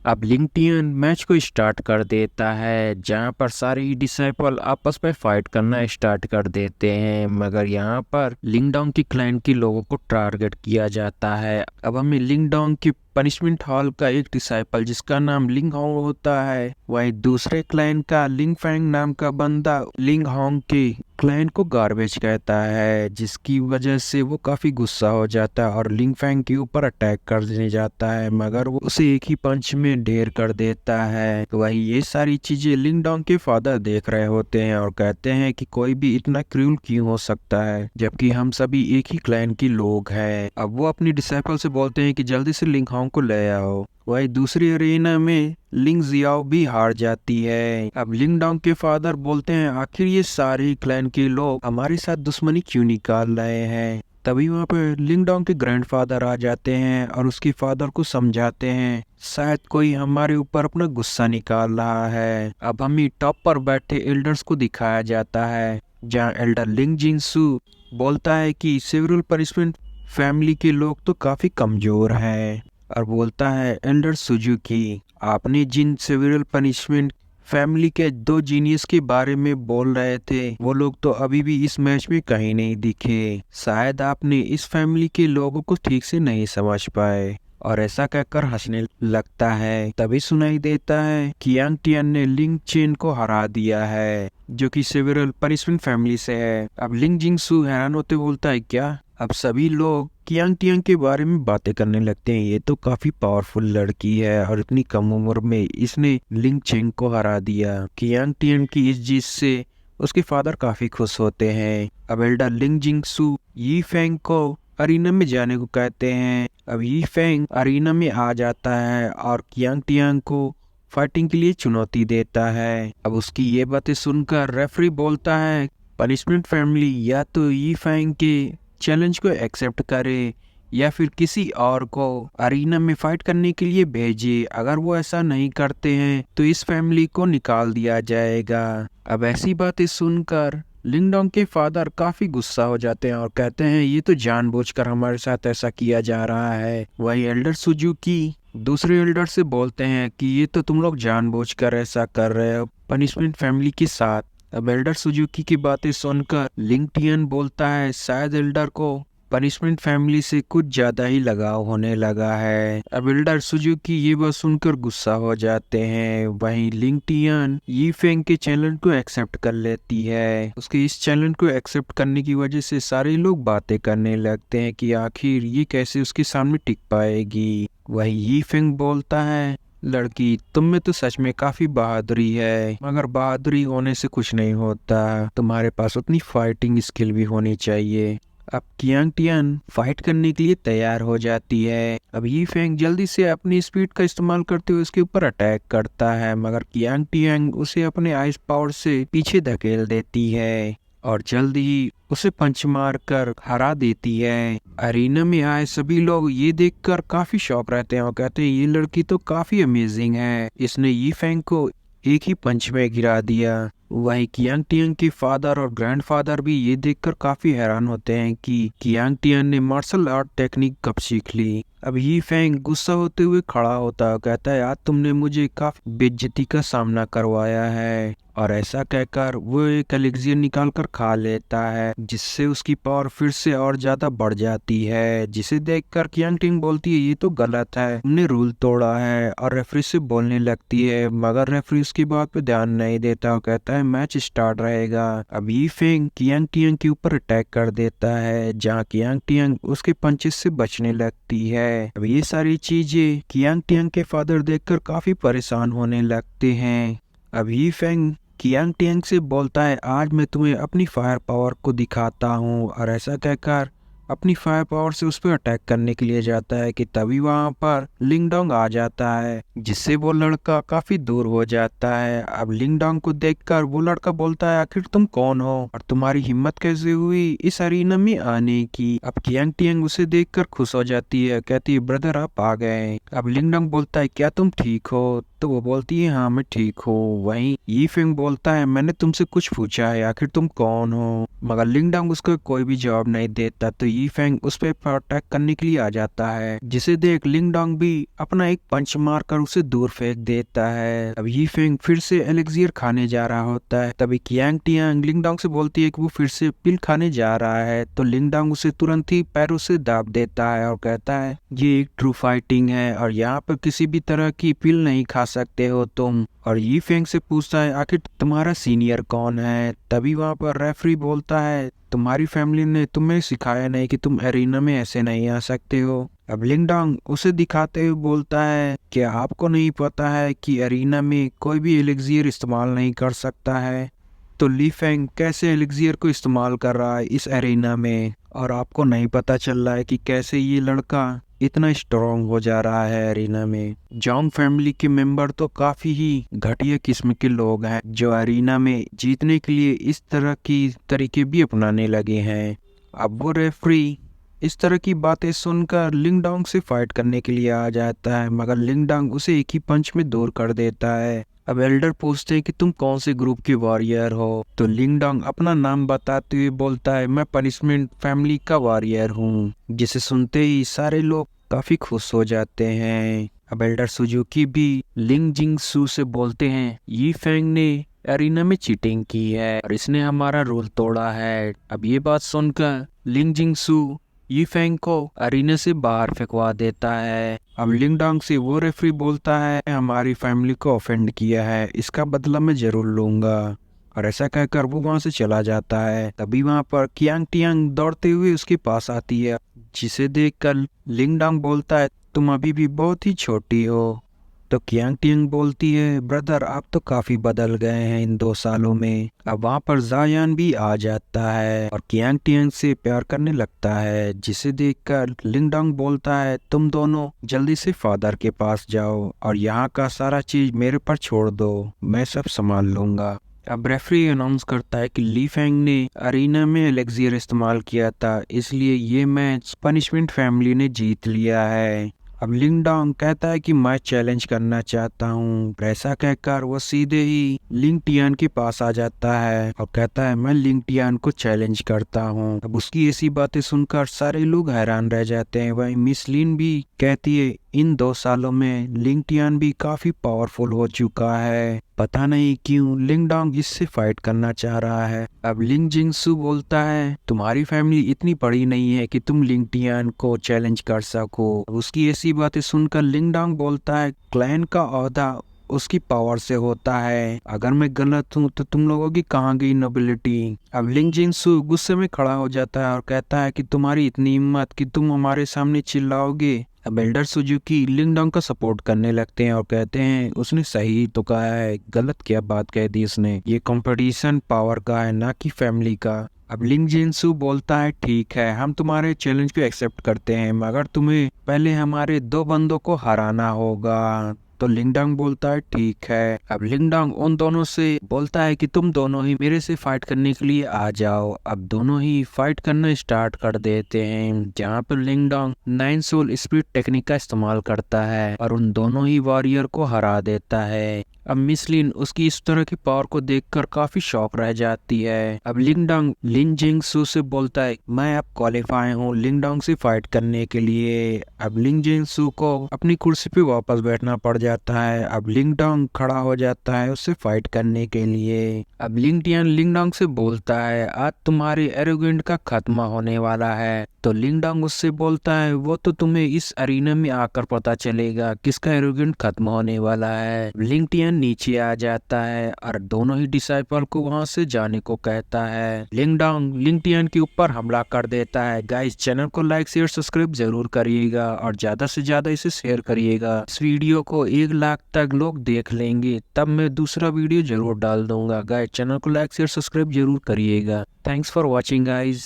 अब LinkedIn match को start कर देता है जहां पर सारे ही डिसाइपल आपस में फाइट करना स्टार्ट कर देते हैं, मगर यहां पर लिंगडोंग की क्लैन के लोगों को टारगेट किया जाता है। अब हमें लिंगडोंग की पनिशमेंट हॉल का एक डिसाइपल जिसका नाम लिंग होंग होता है, वहीं दूसरे क्लैन का लिंग फैंग नाम का बंदा लिंग होंग के क्लैन को गार्बेज कहता है, जिसकी वजह से वो काफी गुस्सा हो जाता है और लिंग फैंग के ऊपर अटैक करने जाता है, मगर वो उसे एक ही पंच में ढेर कर देता है। तो वही ये सारी चीजें लिंगडोंग के फादर देख रहे होते हैं और कहते हैं कि कोई भी इतना क्रूर क्यों हो सकता है जबकि हम सभी एक ही क्लैन के लोग हैं। अब वो अपनी डिसाइपल से बोलते हैं कि जल्दी से लिंग होंग को ले आओ। वही दूसरी अरेना में लिंग जियाओ भी हार जाती है। अब लिंगडोंग के फादर बोलते हैं आखिर ये सारे क्लैन के लोग हमारे साथ दुश्मनी क्यों निकाल रहे हैं। तभी वहाँ पे लिंगडोंग के ग्रैंडफादर आ जाते हैं और उसके फादर को समझाते हैं शायद कोई हमारे ऊपर अपना गुस्सा निकाल रहा है। अब हमें टॉप पर बैठे एल्डर्स को दिखाया जाता है जहाँ एल्डर लिंग जिनसू बोलता है कि सेवरल पनिशमेंट फैमिली के लोग तो काफी कमजोर हैं और बोलता है एल्डर सुजुकी आपने जिन सेवरल पनिशमेंट फैमिली के दो जीनियस के बारे में बोल रहे थे वो लोग तो अभी भी इस मैच में कहीं नहीं दिखे। शायद आपने इस फैमिली के लोगों को ठीक से नहीं समझ पाए। और ऐसा कहकर हंसने लगता है। तभी सुनाई देता है कि यांग टियन ने लिंग चेन को हरा दिया है जो कि सेवरल पनिशमेंट फैमिली से है। अब लिंग जिंगसू हैरान होते बोलता है क्या। अब सभी लोग कियांग टियांग के बारे में बातें करने लगते हैं, ये तो काफी पावरफुल लड़की है और इतनी कम उम्र में इसने लिंग चेंग को हरा दिया। कियांग टियांग की इस जीत से उसके फादर काफी खुश होते हैं। अब एल्डर लिंग जिंगसू यी फेंग को अरीना में जाने को कहते हैं। अब यी फेंग अरीना में आ जाता है और कियांग टियांग को फाइटिंग के लिए चुनौती देता है। अब उसकी ये बातें सुनकर रेफरी बोलता है पनिशमेंट फैमिली या तो यी फेंग के चैलेंज को एक्सेप्ट करे या फिर किसी और को अरीना में फाइट करने के लिए भेजे। अगर वो ऐसा नहीं करते हैं तो इस फैमिली को निकाल दिया जाएगा। अब ऐसी बातें सुनकर लिंगडोंग के फादर काफी गुस्सा हो जाते हैं और कहते हैं ये तो जानबूझकर हमारे साथ ऐसा किया जा रहा है। वही एल्डर सुजुकी दूसरे एल्डर से बोलते हैं कि ये तो तुम लोग जानबूझकर ऐसा कर रहे हो पनिशमेंट फैमिली के साथ। अब एल्डर सुजुकी की बातें सुनकर लिंग टियन बोलता है शायद एल्डर को पनिशमेंट फैमिली से कुछ ज्यादा ही लगाव होने लगा है। अब एल्डर सुजुकी ये बात सुनकर गुस्सा हो जाते हैं। वहीं लिंग टियन यी फेंग के चैलेंज को एक्सेप्ट कर लेती है। उसके इस चैलेंज को एक्सेप्ट करने की वजह से सारे लोग बातें करने लगते हैं कि आखिर ये कैसे उसके सामने टिक पाएगी। वही यी फेंग बोलता है लड़की तुम में तो सच में काफी बहादुरी है, मगर बहादुरी होने से कुछ नहीं होता, तुम्हारे पास उतनी फाइटिंग स्किल भी होनी चाहिए। अब कियांग टियन फाइट करने के लिए तैयार हो जाती है। अब यी फेंग जल्दी से अपनी स्पीड का इस्तेमाल करते हुए उसके ऊपर अटैक करता है, मगर कियांग टियंग उसे अपने आइस पावर से पीछे धकेल देती है और जल्द ही उसे पंच मार कर हरा देती है। अरीना में आए सभी लोग ये देखकर काफी शॉक रहते हैं और कहते हैं ये लड़की तो काफी अमेजिंग है, इसने यी फेंग को एक ही पंच में गिरा दिया। वहीं कियांग टियंग के फादर और ग्रैंडफादर भी ये देखकर काफी हैरान होते हैं कि कियांग टियंग ने मार्शल आर्ट टेक्निक कब सीख ली। अब यी फेंग गुस्सा होते हुए खड़ा होता है, कहता है आज तुमने मुझे काफी बेइज्जती का सामना करवाया है। और ऐसा कहकर वो एक एलिक्सियर निकाल कर खा लेता है जिससे उसकी पावर फिर से और ज्यादा बढ़ जाती है, जिसे देखकर कियांग टिंग बोलती है ये तो गलत है, तुमने रूल तोड़ा है और रेफरी से बोलने लगती है, मगर रेफरी उसकी बात पे ध्यान नहीं देता और कहता है मैच स्टार्ट रहेगा। अब यी फेंग कियांग टियांग के ऊपर अटैक कर देता है जहाँ कियांग टियांग उसके पंचेस से बचने लगती है। अब ये सारी चीजें कियांग टियांग के फादर देखकर काफी परेशान होने लगते हैं। अब यी फेंग कियांग टियांग से बोलता है आज मैं तुम्हें अपनी फायर पावर को दिखाता हूँ और ऐसा कहकर अपनी फायर पावर से उस पर अटैक करने के लिए जाता है कि तभी वहाँ पर लिंगडोंग आ जाता है जिससे वो लड़का काफी दूर हो जाता है। अब लिंगडोंग को देखकर वो लड़का बोलता है आखिर तुम कौन हो और तुम्हारी हिम्मत कैसे हुई इस अरीना में आने की। अब कियांग टियांग उसे देखकर खुश हो जाती है, कहती है ब्रदर आप आ गए। अब लिंगडोंग बोलता है क्या तुम ठीक हो, तो वो बोलती है हाँ मैं ठीक हूँ। वहीं यी फेंग बोलता है मैंने तुमसे कुछ पूछा है आखिर तुम कौन हो, मगर लिंगडोंग उसका कोई भी जवाब नहीं देता। तो यी फेंग उस पे अटैक करने के लिए आ जाता है, जिसे देख लिंगडोंग भी अपना एक पंच मारकर उसे दूर फेंक देता है। अब यी फेंग फिर से एलेक्सियर खाने जा रहा होता है, तभी कियांग टियांग लिंगडोंग से बोलती है कि वो फिर से पिल खाने जा रहा है, तो लिंगडोंग उसे तुरंत ही पैरों से दाब देता है और कहता है ये एक ट्रू फाइटिंग है और यहाँ पर किसी भी तरह की पिल नहीं खा सकते हो तुम। और यी फेंग से पूछता है आखिर तुम्हारा सीनियर कौन है। तभी वहाँ पर रेफरी बोलता है तुम्हारी फैमिली ने तुम्हें सिखाया नहीं कि तुम एरिना में ऐसे नहीं आ सकते हो। अब लिंगडोंग उसे दिखाते हुए बोलता है क्या आपको नहीं पता है कि एरिना में कोई भी एलेक्सियर इस्तेमाल नहीं कर सकता है। तो ली फेंग कैसे एलेक्सियर को इस्तेमाल कर रहा है इस एरिना में, और आपको नहीं पता चल रहा है कि कैसे ये लड़का इतना स्ट्रॉन्ग हो जा रहा है एरिना में। जोंग फैमिली के मेंबर तो काफी ही घटिया किस्म के लोग हैं जो एरिना में जीतने के लिए इस तरह की तरीके भी अपनाने लगे हैं। अब वो रेफरी इस तरह की बातें सुनकर लिंगडोंग से फाइट करने के लिए आ जाता है, मगर लिंगडोंग उसे एक ही पंच में दूर कर देता है। अब एल्डर पूछते हैं कि तुम कौन से ग्रुप के वॉरियर हो, तो लिंगडोंग अपना नाम बताते हुए बोलता है मैं पनिशमेंट फैमिली का वॉरियर हूँ, जिसे सुनते ही सारे लोग काफी खुश हो जाते हैं। अब एल्डर सुजुकी भी लिंग जिंग सू से बोलते हैं यी फेंग ने एरिना में चीटिंग की है और इसने हमारा रूल तोड़ा है। अब ये बात सुनकर लिंग जिंग सू यी फेंग को एरिना से बाहर फेंकवा देता है। अब लिंगडोंग से वो रेफरी बोलता है हमारी फैमिली को ऑफेंड किया है, इसका बदला मैं जरूर लूंगा, और ऐसा कहकर वो वहां से चला जाता है। तभी वहां पर कियांग टियांग दौड़ते हुए उसके पास आती है, जिसे देखकर लिंगडोंग बोलता है तुम अभी भी बहुत ही छोटी हो। तो कियांग टियांग बोलती है ब्रदर आप तो काफी बदल गए हैं इन 2 सालों में। अब वहाँ पर जायान भी आ जाता है और कियांग टियांग से प्यार करने लगता है, जिसे देखकर लिंगडोंग बोलता है तुम दोनों जल्दी से फादर के पास जाओ और यहाँ का सारा चीज मेरे पर छोड़ दो, मैं सब संभाल लूंगा। अब रेफरी अनाउंस करता है कि ली फेंग ने एरिना में एलेक्सियर इस्तेमाल किया था, इसलिए ये मैच पनिशमेंट फैमिली ने जीत लिया है। अब लिंगडोंग कहता है कि मैं चैलेंज करना चाहता हूँ। ऐसा कहकर वो सीधे ही लिंग टियान के पास आ जाता है और कहता है मैं लिंग टियान को चैलेंज करता हूँ। अब उसकी ऐसी बातें सुनकर सारे लोग हैरान रह जाते हैं। वहीं मिस लिन भी कहती है इन 2 सालों में लिंग टियान भी काफी पावरफुल हो चुका है, पता नहीं क्यों लिंगडोंग इससे फाइट करना चाह रहा है। अब लिंग जिंगसू बोलता है तुम्हारी फैमिली इतनी बड़ी नहीं है कि तुम लिंग टियान को चैलेंज कर सको। उसकी ऐसी बातें सुनकर लिंगडोंग बोलता है क्लैन का ओहदा उसकी पावर से होता है, अगर मैं गलत हूँ तो तुम लोगों की कहाँ गई नोबिलिटी। अब लिंग जिंगसू गुस्से में खड़ा हो जाता है और कहता है कि तुम्हारी इतनी हिम्मत कि तुम हमारे सामने चिल्लाओगे। अब एल्डर सुजुकी लिंगडोंग का सपोर्ट करने लगते हैं और कहते हैं उसने सही तो कहा है, गलत क्या बात कह दी उसने, ये कंपटीशन पावर का है ना कि फैमिली का। अब लिंग जिनसू बोलता है ठीक है हम तुम्हारे चैलेंज को एक्सेप्ट करते हैं, मगर तुम्हें पहले हमारे 2 बंदों को हराना होगा। तो लिंगडोंग बोलता है ठीक है। अब लिंगडोंग उन दोनों से बोलता है कि तुम दोनों ही मेरे से फाइट करने के लिए आ जाओ। अब दोनों ही फाइट करना स्टार्ट कर देते हैं, जहाँ पर लिंगडोंग 9 सोल स्पिरिट टेक्निक का इस्तेमाल करता है और उन दोनों ही वॉरियर को हरा देता है। अब मिस लिन उसकी इस तरह की पावर को देखकर काफी शॉक रह जाती है। अब लिंगडोंग लिन जिंगसू से बोलता है मैं अब क्वालिफाई हूँ लिंगडोंग से फाइट करने के लिए। अब लिंग जिंगसू को अपनी कुर्सी पे वापस बैठना पड़ जाता है। अब लिंगडोंग खड़ा हो जाता है उससे फाइट करने के लिए। अब लिंग टियान लिंगडोंग से बोलता है आज तुम्हारे एरोगेंट का खात्मा होने वाला है। तो लिंगडोंग उससे बोलता है वो तो तुम्हें इस अरीना में आकर पता चलेगा किसका एरोगेंट खत्म होने वाला है। लिंग टियान नीचे आ जाता है और दोनों ही डिसाइपल को वहां से जाने को कहता है। लिंगडोंग लिंग टियान के ऊपर हमला कर देता है। गाइस चैनल को लाइक शेयर सब्सक्राइब जरूर करिएगा और ज्यादा से ज्यादा इसे शेयर करिएगा। इस वीडियो को 1 लाख तक लोग देख लेंगे तब मैं दूसरा वीडियो जरूर डाल दूंगा। गाइस चैनल को लाइक शेयर सब्सक्राइब जरूर करिएगा। Thanks for watching guys.